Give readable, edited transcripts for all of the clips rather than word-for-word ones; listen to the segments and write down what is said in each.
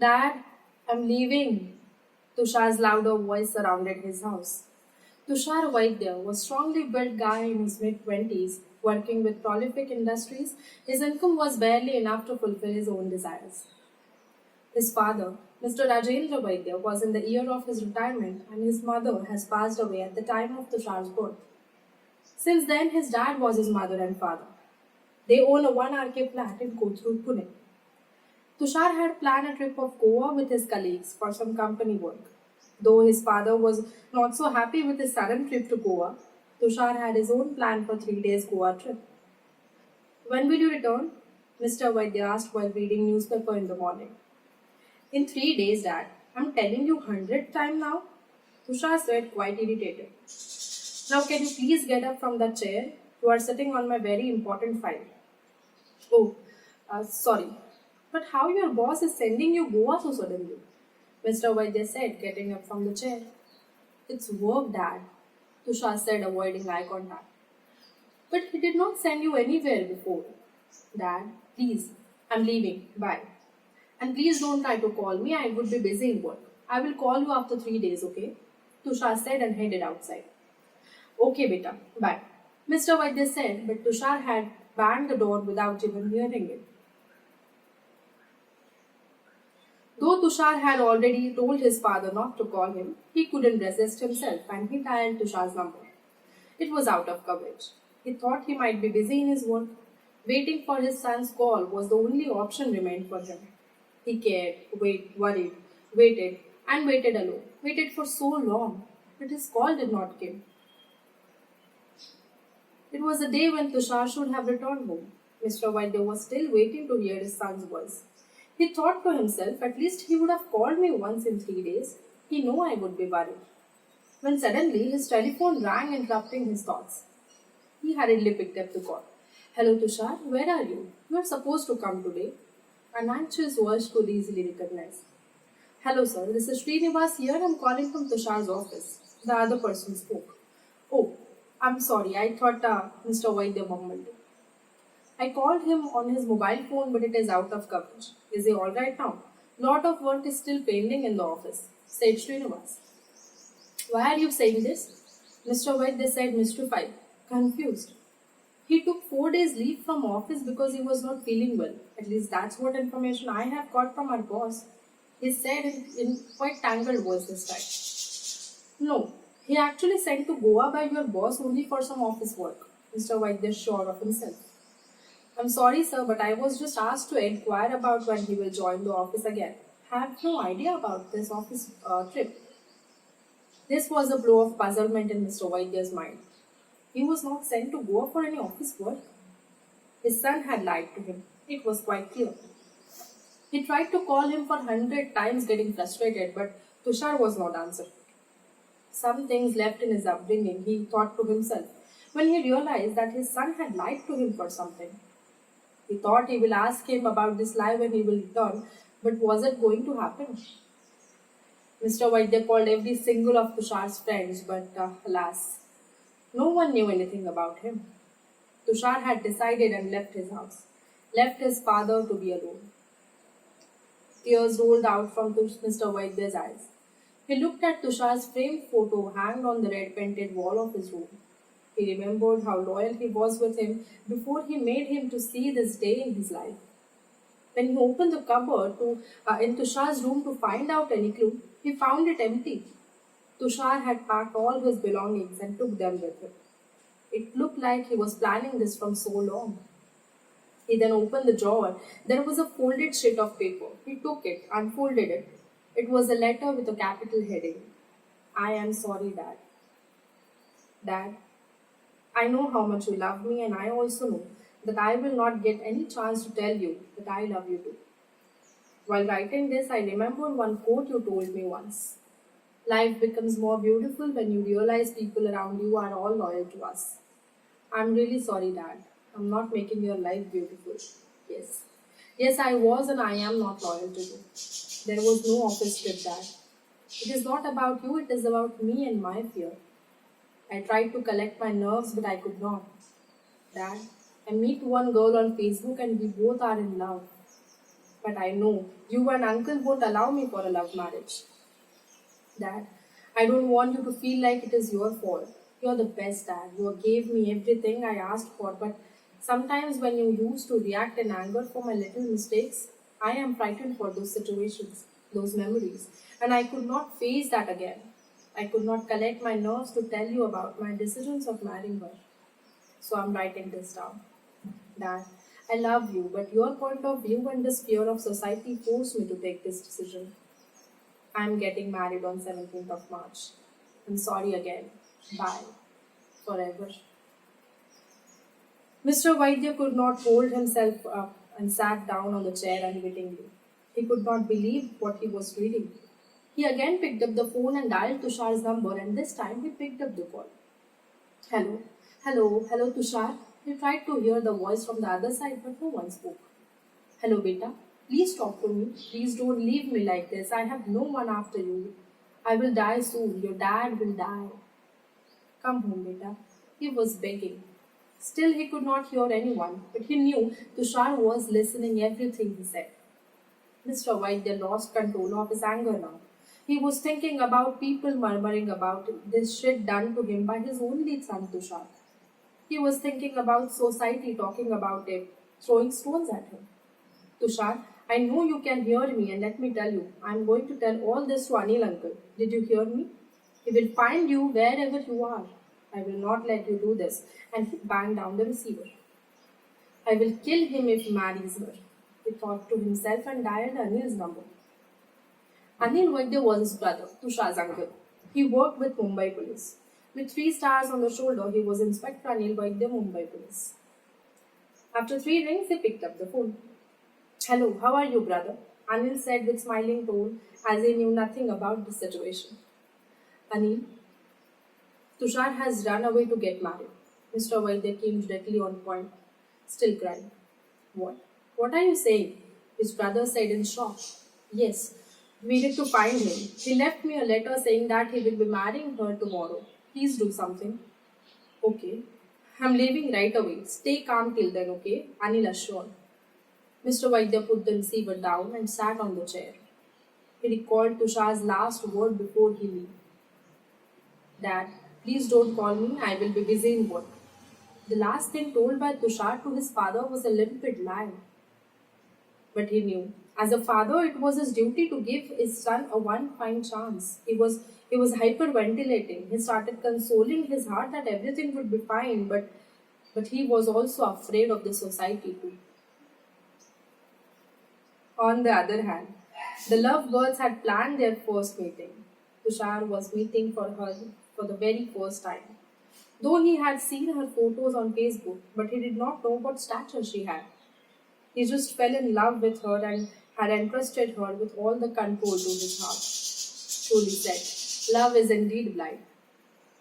Dad, I'm leaving. Tushar's louder voice surrounded his house. Tushar Vaidya was a strongly built guy in his mid-20s, working with prolific industries. His income was barely enough to fulfill his own desires. His father, Mr. Rajendra Vaidya, was in the year of his retirement and his mother has passed away at the time of Tushar's birth. Since then, his dad was his mother and father. They own a 1 RK flat in Kothur, Pune. Tushar had planned a trip of Goa with his colleagues for some company work. Though his father was not so happy with his sudden trip to Goa, Tushar had his own plan for 3 days Goa trip. When will you return? Mr. Vaidya asked while reading newspaper in the morning. In 3 days, Dad. I'm telling you 100th time now. Tushar said, quite irritated. Now can you please get up from that chair? You are sitting on my very important file. Oh, sorry. But how your boss is sending you Goa so suddenly? Mr. Vaidya said, getting up from the chair. It's work, Dad, Tushar said, avoiding eye contact. But he did not send you anywhere before. Dad, please, I'm leaving. Bye. And please don't try to call me. I would be busy in work. I will call you after 3 days, okay? Tushar said and headed outside. Okay, beta. Bye. Mr. Vaidya said, but Tushar had banged the door without even hearing it. Though Tushar had already told his father not to call him, he couldn't resist himself and he dialed Tushar's number. It was out of coverage. He thought he might be busy in his work. Waiting for his son's call was the only option remained for him. He cared, worried, waited, and waited alone. Waited for so long, but his call did not come. It was the day when Tushar should have returned home. Mr. Vaidya was still waiting to hear his son's voice. He thought to himself, at least he would have called me once in 3 days. He knew I would be worried. When suddenly his telephone rang, interrupting his thoughts. He hurriedly picked up the call. Hello Tushar, where are you? You are supposed to come today. An anxious voice could easily recognize. Hello sir, this is Srinivas here. I'm calling from Tushar's office. The other person spoke. Oh, I'm sorry, I thought Mr. Vaidya mumbled. I called him on his mobile phone, but it is out of coverage. Is he alright now? Lot of work is still pending in the office, said Srinivas. Why are you saying this? Mr. Vaidya said, mystified, confused. He took 4 days leave from office because he was not feeling well. At least that's what information I have got from our boss. He said in quite tangled voice this time. No, he actually sent to Goa by your boss only for some office work. Mr. Vaidya is sure of himself. I'm sorry, sir, but I was just asked to inquire about when he will join the office again. I have no idea about this office trip. This was a blow of puzzlement in Mr. Vaidya's mind. He was not sent to Goa for any office work. His son had lied to him. It was quite clear. He tried to call him for 100 times, getting frustrated, but Tushar was not answering. Some things left in his upbringing, he thought to himself, when he realized that his son had lied to him for something. He thought he will ask him about this lie when he will return, but was it going to happen? Mr. Vaidya called every single of Tushar's friends, but alas, no one knew anything about him. Tushar had decided and left his house, left his father to be alone. Tears rolled out from Mr. Vaidya's eyes. He looked at Tushar's framed photo hanged on the red painted wall of his room. He remembered how loyal he was with him before he made him to see this day in his life. When he opened the cupboard in Tushar's room to find out any clue, he found it empty. Tushar had packed all his belongings and took them with him. It looked like he was planning this from so long. He then opened the drawer. There was a folded sheet of paper. He took it, unfolded it. It was a letter with a capital heading. I am sorry, Dad. Dad, I know how much you love me, and I also know that I will not get any chance to tell you that I love you too. While writing this, I remembered one quote you told me once. Life becomes more beautiful when you realize people around you are all loyal to us. I'm really sorry, Dad. I'm not making your life beautiful. Yes. Yes, I was and I am not loyal to you. There was no office trip, Dad. It is not about you, it is about me and my fear. I tried to collect my nerves, but I could not. Dad, I meet one girl on Facebook and we both are in love. But I know you and uncle won't allow me for a love marriage. Dad, I don't want you to feel like it is your fault. You're the best dad. You gave me everything I asked for, but sometimes when you used to react in anger for my little mistakes, I am frightened for those situations, those memories, and I could not face that again. I could not collect my nerves to tell you about my decisions of marrying her. So I'm writing this down. Dad, I love you, but your point of view and this fear of society forced me to take this decision. I'm getting married on 17th of March. I'm sorry again. Bye. Forever. Mr. Vaidya could not hold himself up and sat down on the chair unwittingly. He could not believe what he was reading. He again picked up the phone and dialed Tushar's number, and this time he picked up the call. Hello, hello, Tushar. He tried to hear the voice from the other side, but no one spoke. Hello, beta. Please talk to me. Please don't leave me like this. I have no one after you. I will die soon. Your dad will die. Come home, beta. He was begging. Still, he could not hear anyone, but he knew Tushar was listening everything he said. Mr. Vaidya lost control of his anger now. He was thinking about people murmuring about this shit done to him by his only son Tushar. He was thinking about society talking about it, throwing stones at him. Tushar, I know you can hear me, and let me tell you, I am going to tell all this to Anil uncle. Did you hear me? He will find you wherever you are. I will not let you do this. And he banged down the receiver. I will kill him if he marries her, he thought to himself and dialed Anil's number. Anil Vaidya was his brother, Tushar's uncle. He worked with Mumbai police. With 3 stars on the shoulder, he was Inspector Anil Vaidya, Mumbai police. After 3 rings, he picked up the phone. Hello, how are you, brother? Anil said with smiling tone as he knew nothing about the situation. Anil, Tushar has run away to get married. Mr. Vaidya came directly on point, still crying. What? What are you saying? His brother said in shock. Yes, we need to find him. He left me a letter saying that he will be marrying her tomorrow. Please do something. Okay. I'm leaving right away. Stay calm till then, okay? Anil assured. Mr. Vaidya put the receiver down and sat on the chair. He recalled Tushar's last word before he left. Dad, please don't call me. I will be busy in work. The last thing told by Tushar to his father was a limpid lie. But he knew, as a father, it was his duty to give his son a one fine chance. He was hyperventilating. He started consoling his heart that everything would be fine, but he was also afraid of the society too. On the other hand, the lovebirds had planned their first meeting. Tushar was meeting for her for the very first time. Though he had seen her photos on Facebook, but he did not know what stature she had. He just fell in love with her and had entrusted her with all the control to his heart. Truly said, love is indeed blind.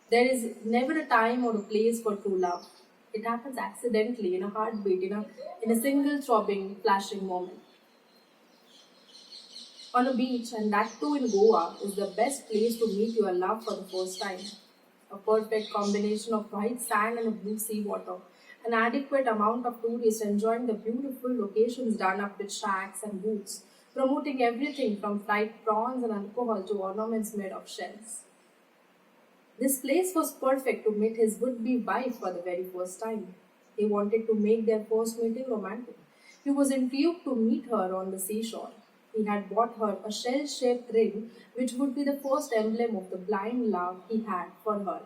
There is never a time or a place for true love. It happens accidentally, in a heartbeat, in a single throbbing, flashing moment. On a beach, and that too in Goa, is the best place to meet your love for the first time. A perfect combination of white sand and a blue sea water. An adequate amount of tourists enjoying the beautiful locations done up with shacks and booths, promoting everything from fried prawns and alcohol to ornaments made of shells. This place was perfect to meet his would-be wife for the very first time. He wanted to make their first meeting romantic. He was intrigued to meet her on the seashore. He had bought her a shell-shaped ring which would be the first emblem of the blind love he had for her.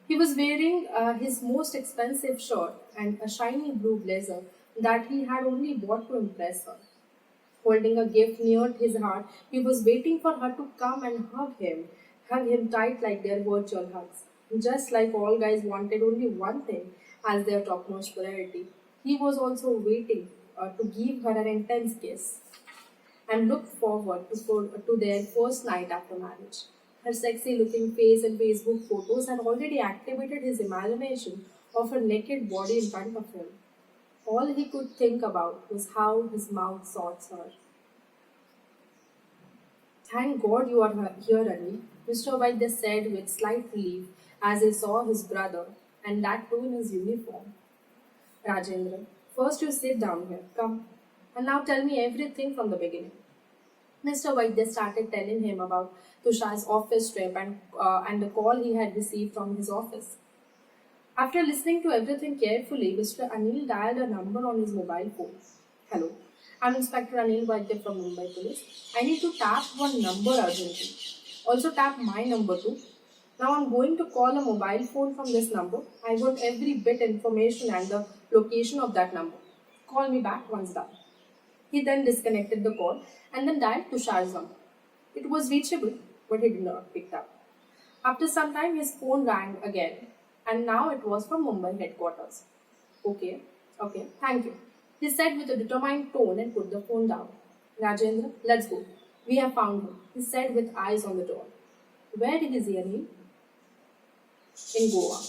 He was wearing his most expensive shirt and a shiny blue blazer that he had only bought to impress her. Holding a gift near his heart, he was waiting for her to come and hug him tight like their virtual hugs. Just like all guys wanted only one thing as their topmost priority, he was also waiting to give her an intense kiss and looked forward to their first night after marriage. Her sexy looking face and Facebook photos had already activated his imagination of her naked body in front of him. All he could think about was how his mouth sought her. Thank God you are here, Anil, Mr. Vaidya said with slight relief as he saw his brother, and that too in his uniform. Rajendra, first you sit down here. Come. And now tell me everything from the beginning. Mr. Vaidya started telling him about Tushar's office trip and the call he had received from his office. After listening to everything carefully, Mr. Anil dialed a number on his mobile phone. Hello, I'm Inspector Anil Vaidya from Mumbai Police. I need to tap one number urgently. Also tap my number too. Now I'm going to call a mobile phone from this number. I want every bit information and the location of that number. Call me back once done. He then disconnected the call and then dialed Tushar's number. It was reachable, but he did not pick up. After some time, his phone rang again, and now it was from Mumbai headquarters. Okay, thank you. He said with a determined tone and put the phone down. Rajendra, let's go. We have found him, he said with eyes on the door. Where is he, Anil? In Goa.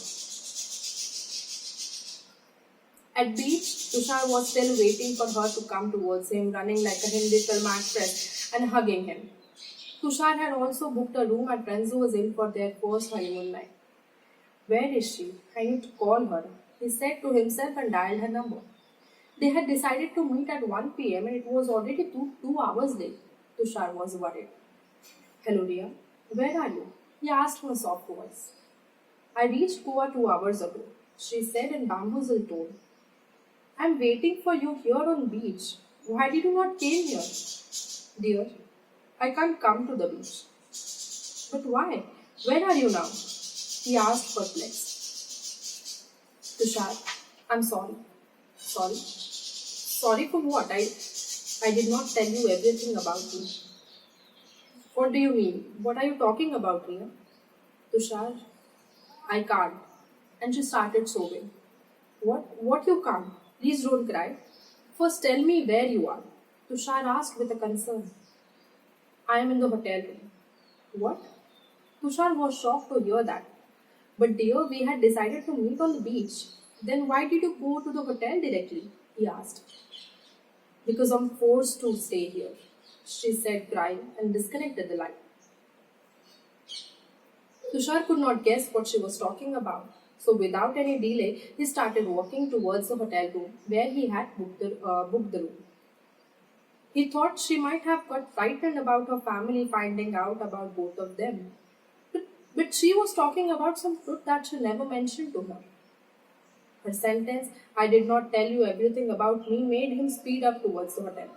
At beach, Tushar was still waiting for her to come towards him, running like a Hindi film actress and hugging him. Tushar had also booked a room at Renzo's Inn for their first honeymoon night. Where is she? I need to call her, he said to himself and dialed her number. They had decided to meet at 1 p.m. and it was already 2 hours late. Tushar was worried. Hello, Ria. Where are you? He asked in a soft voice. I reached Goa 2 hours ago, she said in bamboozled tone. I'm waiting for you here on beach. Why did you not came here? Dear, I can't come to the beach. But why? Where are you now? He asked perplexed. Tushar, I'm sorry. Sorry? Sorry for what? I did not tell you everything about you. What do you mean? What are you talking about, Ria? Tushar, I can't. And she started sobbing. What you can't? Please don't cry. First tell me where you are. Tushar asked with a concern. I am in the hotel room. What? Tushar was shocked to hear that. But dear, we had decided to meet on the beach. Then why did you go to the hotel directly? He asked. Because I'm forced to stay here, she said crying and disconnected the line. Tushar could not guess what she was talking about. So without any delay, he started walking towards the hotel room where he had booked the room. He thought she might have got frightened about her family finding out about both of them. But she was talking about some fruit that she never mentioned to her. Her sentence, I did not tell you everything about me, made him speed up towards the hotel.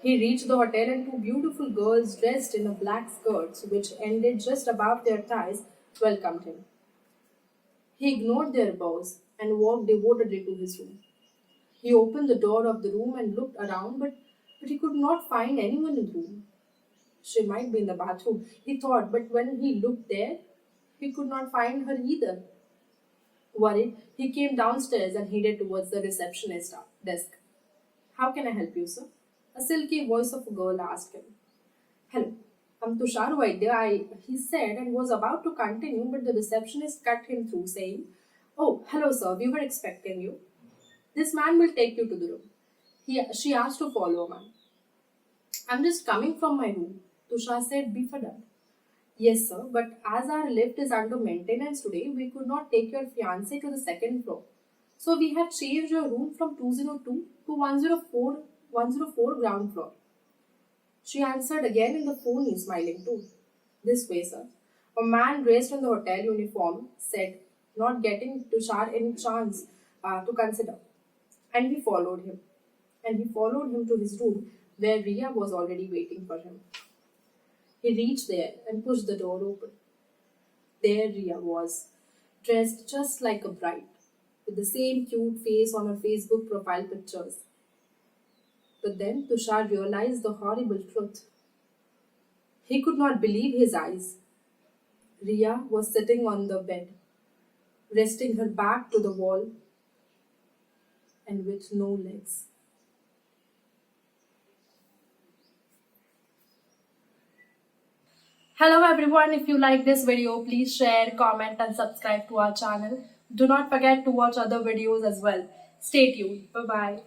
He reached the hotel and two beautiful girls dressed in a black skirts which ended just above their thighs welcomed him. He ignored their bows and walked devotedly to his room. He opened the door of the room and looked around, but he could not find anyone in the room. She might be in the bathroom, he thought, but when he looked there, he could not find her either. Worried, he came downstairs and headed towards the receptionist's desk. How can I help you, sir? A silky voice of a girl asked him. Hello, I'm Tushar Vaidya, he said, and was about to continue, but the receptionist cut him through, saying, Oh, hello, sir, we were expecting you. This man will take you to the room. She asked to follow, ma'am. I'm just coming from my room, Tushar said, befuddled. Yes, sir, but as our lift is under maintenance today, we could not take your fiancé to the second floor. So we have changed your room from 202 to 104 ground floor. She answered again in the phone, smiling too. This way, sir. A man dressed in the hotel uniform said, not getting Tushar any chance to consider. And he followed him. And he followed him to his room where Ria was already waiting for him. He reached there and pushed the door open. There Ria was, dressed just like a bride, with the same cute face on her Facebook profile pictures. But then Tushar realized the horrible truth. He could not believe his eyes. Ria was sitting on the bed, resting her back to the wall and with no legs. Hello everyone, if you like this video, please share, comment and subscribe to our channel. Do not forget to watch other videos as well. Stay tuned. Bye-bye.